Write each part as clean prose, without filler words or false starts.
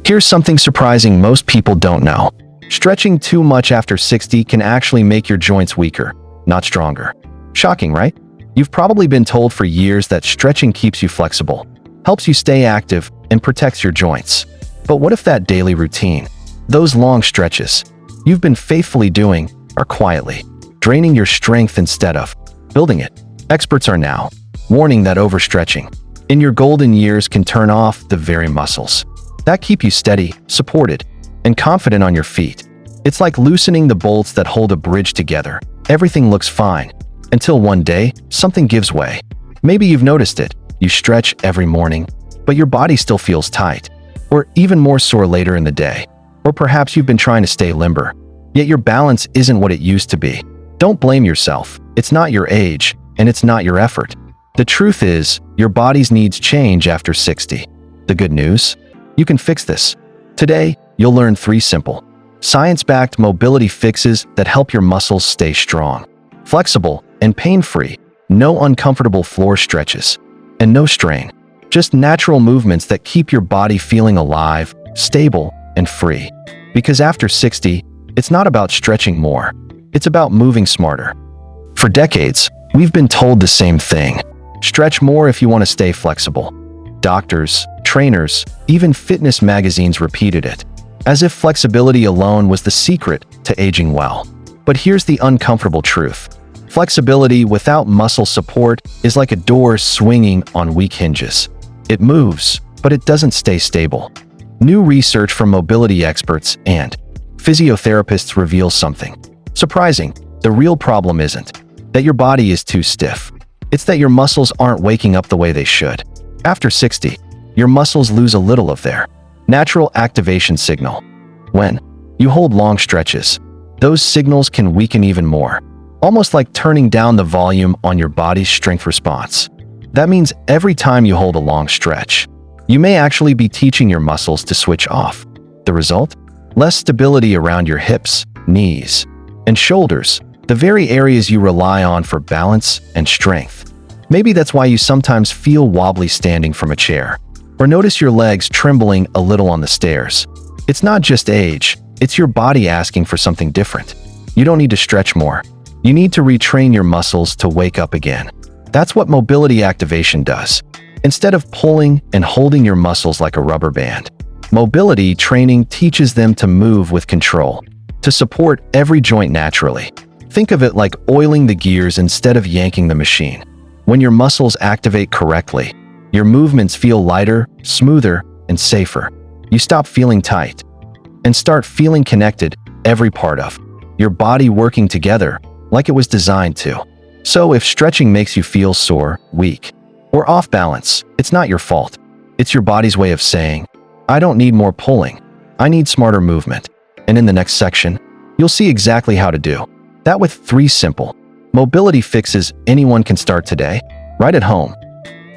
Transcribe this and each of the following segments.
Here's something surprising most people don't know. Stretching too much after 60 can actually make your joints weaker, not stronger. Shocking, right? You've probably been told for years that stretching keeps you flexible, helps you stay active, and protects your joints. But what if that daily routine, those long stretches you've been faithfully doing, are quietly draining your strength instead of building it? Experts are now warning that overstretching in your golden years can turn off the very muscles that keep you steady, supported, and confident on your feet. It's like loosening the bolts that hold a bridge together. Everything looks fine until one day something gives way. Maybe you've noticed it. You stretch every morning, but your body still feels tight, or even more sore later in the day. Or perhaps you've been trying to stay limber, yet your balance isn't what it used to be. Don't blame yourself. It's not your age, and it's not your effort. The truth is, your body's needs change after 60. The good news? You can fix this. Today, you'll learn 3 simple, science-backed mobility fixes that help your muscles stay strong, flexible, and pain-free. No uncomfortable floor stretches, and no strain. Just natural movements that keep your body feeling alive, stable, and free. Because after 60, it's not about stretching more. It's about moving smarter. For decades, we've been told the same thing. Stretch more if you want to stay flexible. Doctors, trainers, even fitness magazines repeated it, as if flexibility alone was the secret to aging well. But here's the uncomfortable truth. Flexibility without muscle support is like a door swinging on weak hinges. It moves, but it doesn't stay stable. New research from mobility experts and physiotherapists reveals something surprising. The real problem isn't that your body is too stiff. It's that your muscles aren't waking up the way they should. After 60, your muscles lose a little of their natural activation signal. When you hold long stretches, those signals can weaken even more, almost like turning down the volume on your body's strength response. That means every time you hold a long stretch, you may actually be teaching your muscles to switch off. The result? Less stability around your hips, knees, and shoulders, the very areas you rely on for balance and strength. Maybe that's why you sometimes feel wobbly standing from a chair, or notice your legs trembling a little on the stairs. It's not just age, it's your body asking for something different. You don't need to stretch more. You need to retrain your muscles to wake up again. That's what mobility activation does. Instead of pulling and holding your muscles like a rubber band, mobility training teaches them to move with control, to support every joint naturally. Think of it like oiling the gears instead of yanking the machine. When your muscles activate correctly, your movements feel lighter, smoother, and safer. You stop feeling tight and start feeling connected, every part of your body working together like it was designed to. So if stretching makes you feel sore, weak, or off balance, it's not your fault. It's your body's way of saying, I don't need more pulling. I need smarter movement. And in the next section, you'll see exactly how to do that with 3 simple mobility fixes anyone can start today, right at home.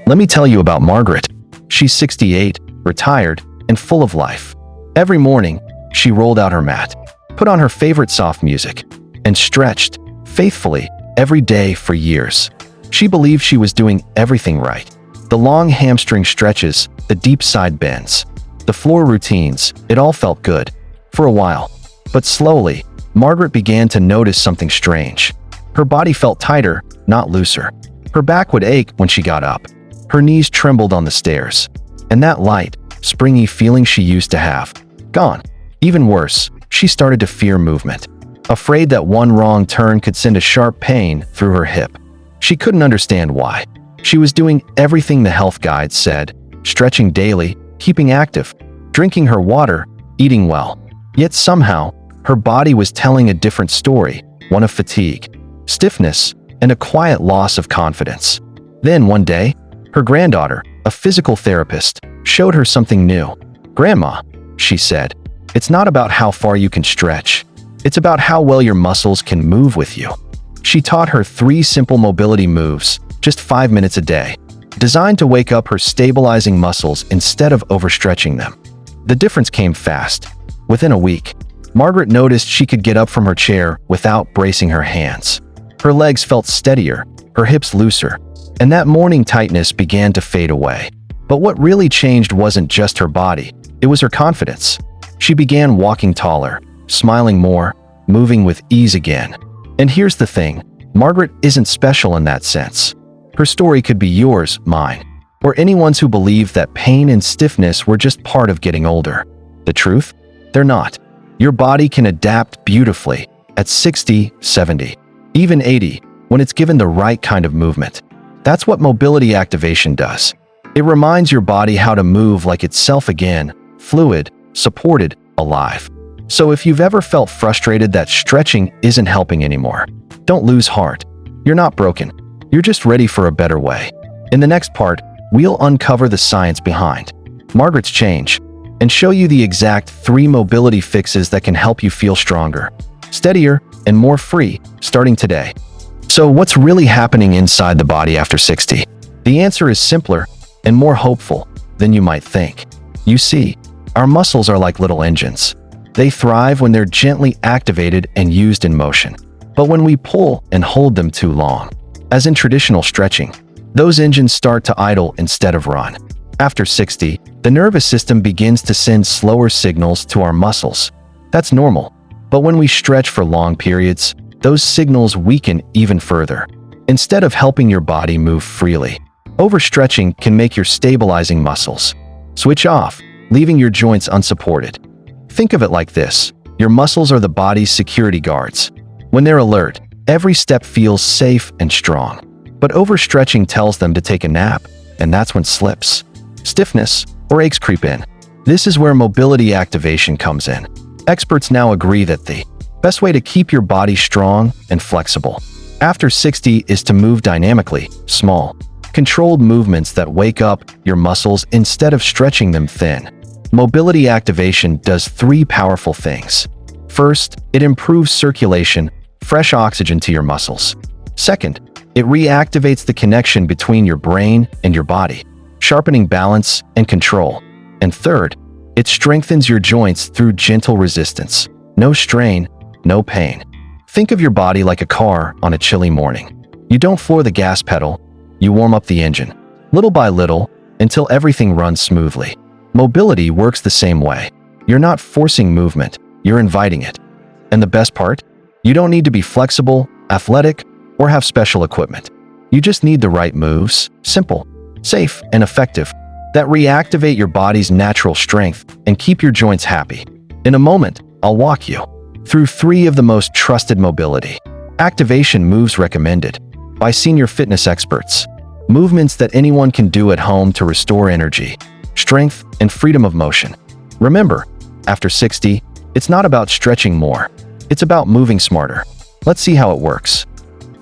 Let me tell you about Margaret. She's 68, retired, and full of life. Every morning, she rolled out her mat, put on her favorite soft music, and stretched faithfully every day for years. She believed she was doing everything right. The long hamstring stretches, the deep side bends, the floor routines, it all felt good for a while. But slowly, Margaret began to notice something strange. Her body felt tighter, not looser. Her back would ache when she got up. Her knees trembled on the stairs. And that light, springy feeling she used to have, gone. Even worse, she started to fear movement, afraid that one wrong turn could send a sharp pain through her hip. She couldn't understand why. She was doing everything the health guides said, stretching daily, keeping active, drinking her water, eating well. Yet somehow, her body was telling a different story, one of fatigue, stiffness, and a quiet loss of confidence. Then one day, her granddaughter, a physical therapist, showed her something new. "Grandma," she said, "it's not about how far you can stretch. It's about how well your muscles can move with you." She taught her 3 simple mobility moves, just 5 minutes a day, designed to wake up her stabilizing muscles instead of overstretching them. The difference came fast. Within a week, Margaret noticed she could get up from her chair without bracing her hands. Her legs felt steadier, her hips looser, and that morning tightness began to fade away. But what really changed wasn't just her body. It was her confidence. She began walking taller, smiling more, moving with ease again. And here's the thing, Margaret isn't special in that sense. Her story could be yours, mine, or anyone's who believed that pain and stiffness were just part of getting older. The truth? They're not. Your body can adapt beautifully at 60, 70, even 80 when it's given the right kind of movement. That's what mobility activation does. It reminds your body how to move like itself again, fluid, supported, alive. So if you've ever felt frustrated that stretching isn't helping anymore, don't lose heart. You're not broken. You're just ready for a better way. In the next part, we'll uncover the science behind Margaret's change and show you the exact 3 mobility fixes that can help you feel stronger, steadier, and more free starting today. So what's really happening inside the body after 60? The answer is simpler and more hopeful than you might think. You see, our muscles are like little engines. They thrive when they're gently activated and used in motion. But when we pull and hold them too long, as in traditional stretching, those engines start to idle instead of run. After 60, the nervous system begins to send slower signals to our muscles. That's normal. But when we stretch for long periods, those signals weaken even further. Instead of helping your body move freely, overstretching can make your stabilizing muscles switch off, leaving your joints unsupported. Think of it like this. Your muscles are the body's security guards. When they're alert, every step feels safe and strong. But overstretching tells them to take a nap, and that's when slips, stiffness, or aches creep in. This is where mobility activation comes in. Experts now agree that the best way to keep your body strong and flexible after 60 is to move dynamically, small, controlled movements that wake up your muscles instead of stretching them thin. Mobility activation does 3 powerful things. First, it improves circulation, fresh oxygen to your muscles. Second, it reactivates the connection between your brain and your body, sharpening balance and control. And third, it strengthens your joints through gentle resistance. No strain, no pain. Think of your body like a car on a chilly morning. You don't floor the gas pedal, you warm up the engine, little by little, until everything runs smoothly. Mobility works the same way. You're not forcing movement, you're inviting it. And the best part? You don't need to be flexible, athletic, or have special equipment. You just need the right moves, simple, safe, and effective, that reactivate your body's natural strength and keep your joints happy. In a moment, I'll walk you through 3 of the most trusted mobility activation moves recommended by senior fitness experts. Movements that anyone can do at home to restore energy, strength, and freedom of motion. Remember, after 60, it's not about stretching more. It's about moving smarter. Let's see how it works.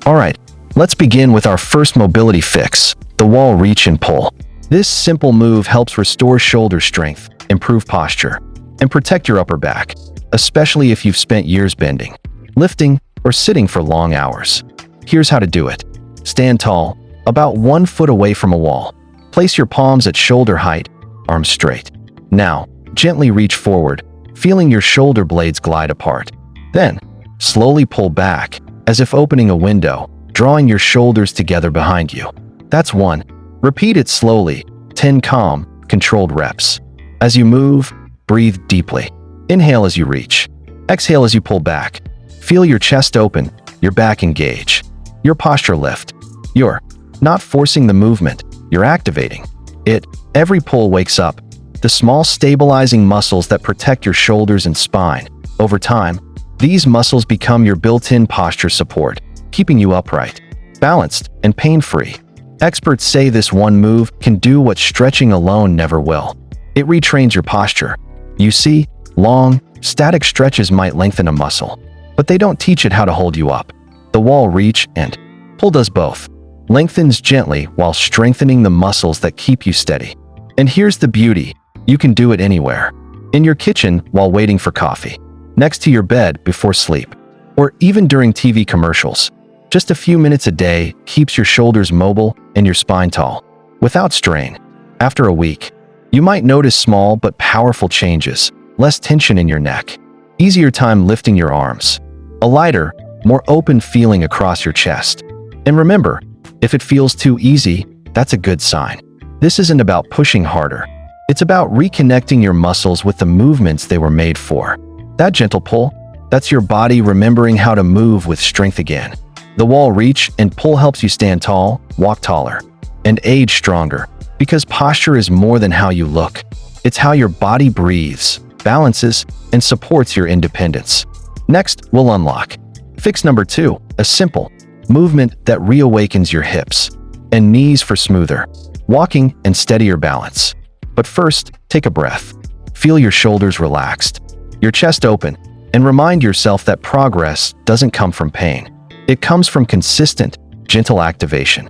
All right, let's begin with our first mobility fix, the wall reach and pull. This simple move helps restore shoulder strength, improve posture, and protect your upper back, especially if you've spent years bending, lifting, or sitting for long hours. Here's how to do it. Stand tall, about 1 foot away from a wall. Place your palms at shoulder height, arms straight. Now, gently reach forward, feeling your shoulder blades glide apart. Then, slowly pull back, as if opening a window, drawing your shoulders together behind you. That's 1. Repeat it slowly, 10 calm, controlled reps. As you move, breathe deeply. Inhale as you reach. Exhale as you pull back. Feel your chest open, your back engage, your posture lift. You're not forcing the movement, you're activating it. Every pull wakes up the small stabilizing muscles that protect your shoulders and spine. Over time, these muscles become your built-in posture support, keeping you upright, balanced, and pain-free. Experts say this one move can do what stretching alone never will. It retrains your posture. You see, long, static stretches might lengthen a muscle, but they don't teach it how to hold you up. The wall reach and pull does both. Lengthens gently while strengthening the muscles that keep you steady. And here's the beauty. You can do it anywhere. In your kitchen while waiting for coffee, next to your bed before sleep, or even during TV commercials. Just a few minutes a day keeps your shoulders mobile and your spine tall, without strain. After a week, you might notice small but powerful changes, less tension in your neck, easier time lifting your arms, a lighter, more open feeling across your chest. And remember, if it feels too easy, that's a good sign. This isn't about pushing harder. It's about reconnecting your muscles with the movements they were made for. That gentle pull, that's your body remembering how to move with strength again. The wall reach and pull helps you stand tall, walk taller, and age stronger, because posture is more than how you look. It's how your body breathes, balances, and supports your independence. Next, we'll unlock fix number 2, a simple movement that reawakens your hips and knees for smoother walking and steadier balance. But first, take a breath. Feel your shoulders relaxed, your chest open, and remind yourself that progress doesn't come from pain. It comes from consistent, gentle activation.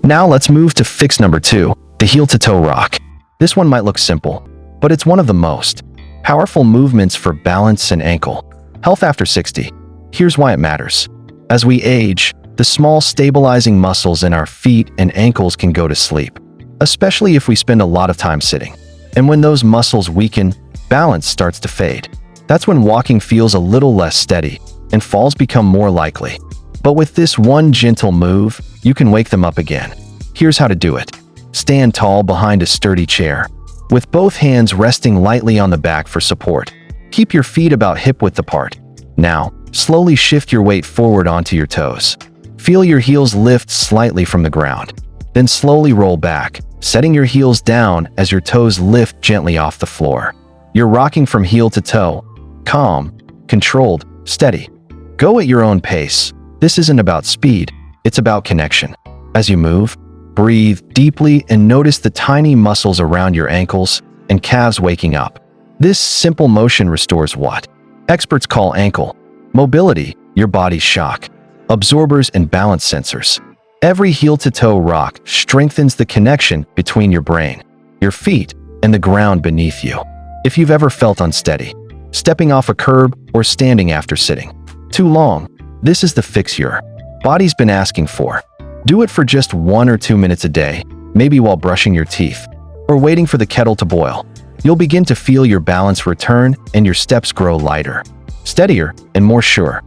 Now let's move to fix number 2, the heel-to-toe rock. This one might look simple, but it's one of the most powerful movements for balance and ankle health after 60. Here's why it matters. As we age, the small stabilizing muscles in our feet and ankles can go to sleep, especially if we spend a lot of time sitting. And when those muscles weaken, balance starts to fade. That's when walking feels a little less steady and falls become more likely. But with this one gentle move, you can wake them up again. Here's how to do it. Stand tall behind a sturdy chair, with both hands resting lightly on the back for support. Keep your feet about hip-width apart. Now, slowly shift your weight forward onto your toes. Feel your heels lift slightly from the ground. Then slowly roll back, setting your heels down as your toes lift gently off the floor. You're rocking from heel to toe, calm, controlled, steady. Go at your own pace. This isn't about speed, it's about connection. As you move, breathe deeply and notice the tiny muscles around your ankles and calves waking up. This simple motion restores what experts call ankle mobility, your body's shock absorbers and balance sensors. Every heel-to-toe rock strengthens the connection between your brain, your feet, and the ground beneath you. If you've ever felt unsteady, stepping off a curb or standing after sitting too long, this is the fix your body's been asking for. Do it for just 1 or 2 minutes a day, maybe while brushing your teeth or waiting for the kettle to boil. You'll begin to feel your balance return and your steps grow lighter, steadier, and more sure.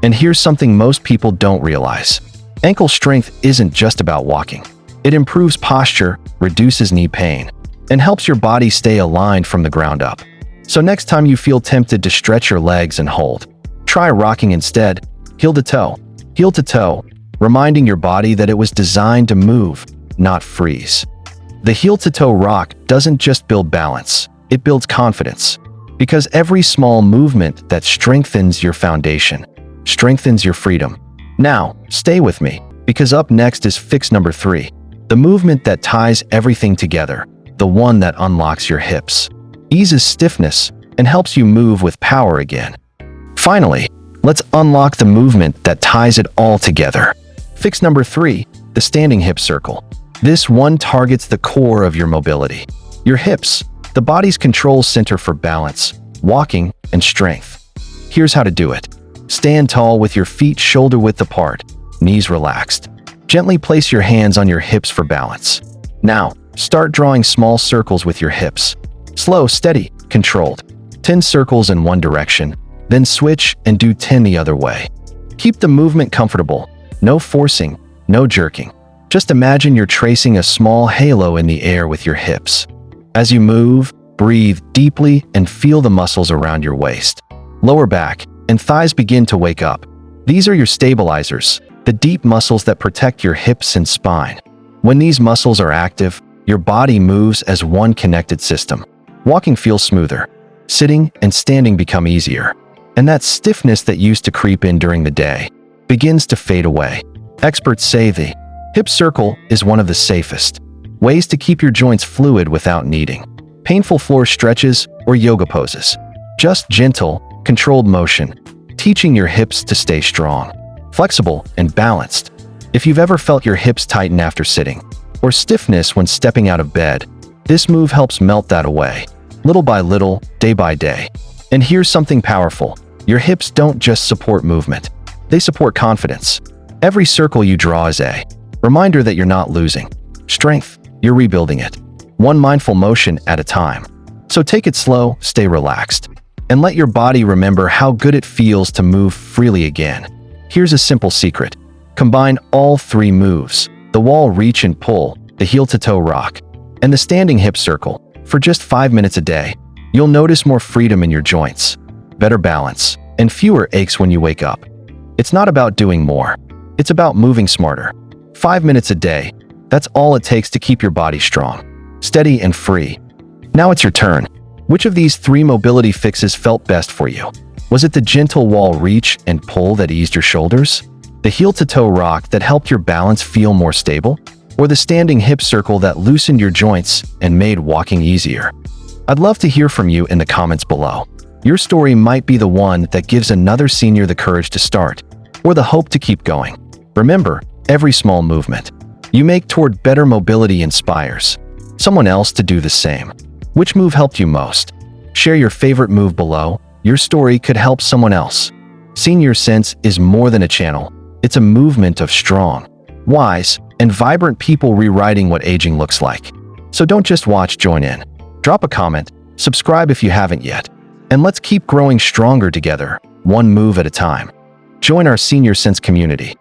And here's something most people don't realize. Ankle strength isn't just about walking. It improves posture, reduces knee pain, and helps your body stay aligned from the ground up. So next time you feel tempted to stretch your legs and hold, try rocking instead, heel to toe, reminding your body that it was designed to move, not freeze. The heel-to-toe rock doesn't just build balance, it builds confidence. Because every small movement that strengthens your foundation strengthens your freedom. Now, stay with me, because up next is fix number 3, the movement that ties everything together, the one that unlocks your hips, eases stiffness, and helps you move with power again. Finally, let's unlock the movement that ties it all together. Fix number 3, the standing hip circle. This one targets the core of your mobility. Your hips, the body's control center for balance, walking, and strength. Here's how to do it. Stand tall with your feet shoulder-width apart, knees relaxed. Gently place your hands on your hips for balance. Now, start drawing small circles with your hips. Slow, steady, controlled. 10 circles in one direction, then switch and do 10 the other way. Keep the movement comfortable. No forcing, no jerking. Just imagine you're tracing a small halo in the air with your hips. As you move, breathe deeply and feel the muscles around your waist, lower back, and thighs begin to wake up. These are your stabilizers, the deep muscles that protect your hips and spine. When these muscles are active, your body moves as one connected system. Walking feels smoother. Sitting and standing become easier. And that stiffness that used to creep in during the day begins to fade away. Experts say the hip circle is one of the safest ways to keep your joints fluid without needing painful floor stretches or yoga poses. Just gentle, controlled motion, teaching your hips to stay strong, flexible, and balanced. If you've ever felt your hips tighten after sitting, or stiffness when stepping out of bed, this move helps melt that away, little by little, day by day. And here's something powerful. Your hips don't just support movement. They support confidence. Every circle you draw is a reminder that you're not losing strength, you're rebuilding it, one mindful motion at a time. So take it slow, stay relaxed, and let your body remember how good it feels to move freely again. Here's a simple secret. Combine all 3 moves, the wall reach and pull, the heel-to-toe rock, and the standing hip circle, For just 5 minutes a day, you'll notice more freedom in your joints, better balance, and fewer aches when you wake up. It's not about doing more. It's about moving smarter. 5 minutes a day, that's all it takes to keep your body strong, steady, and free. Now it's your turn. Which of these 3 mobility fixes felt best for you? Was it the gentle wall reach and pull that eased your shoulders? The heel-to-toe rock that helped your balance feel more stable? Or the standing hip circle that loosened your joints and made walking easier? I'd love to hear from you in the comments below. Your story might be the one that gives another senior the courage to start, or the hope to keep going. Remember, every small movement you make toward better mobility inspires someone else to do the same. Which move helped you most? Share your favorite move below. Your story could help someone else. Senior Sense is more than a channel. It's a movement of strong, wise, and vibrant people rewriting what aging looks like. So don't just watch, join in. Drop a comment, subscribe if you haven't yet, and let's keep growing stronger together, one move at a time. Join our Senior Sense community.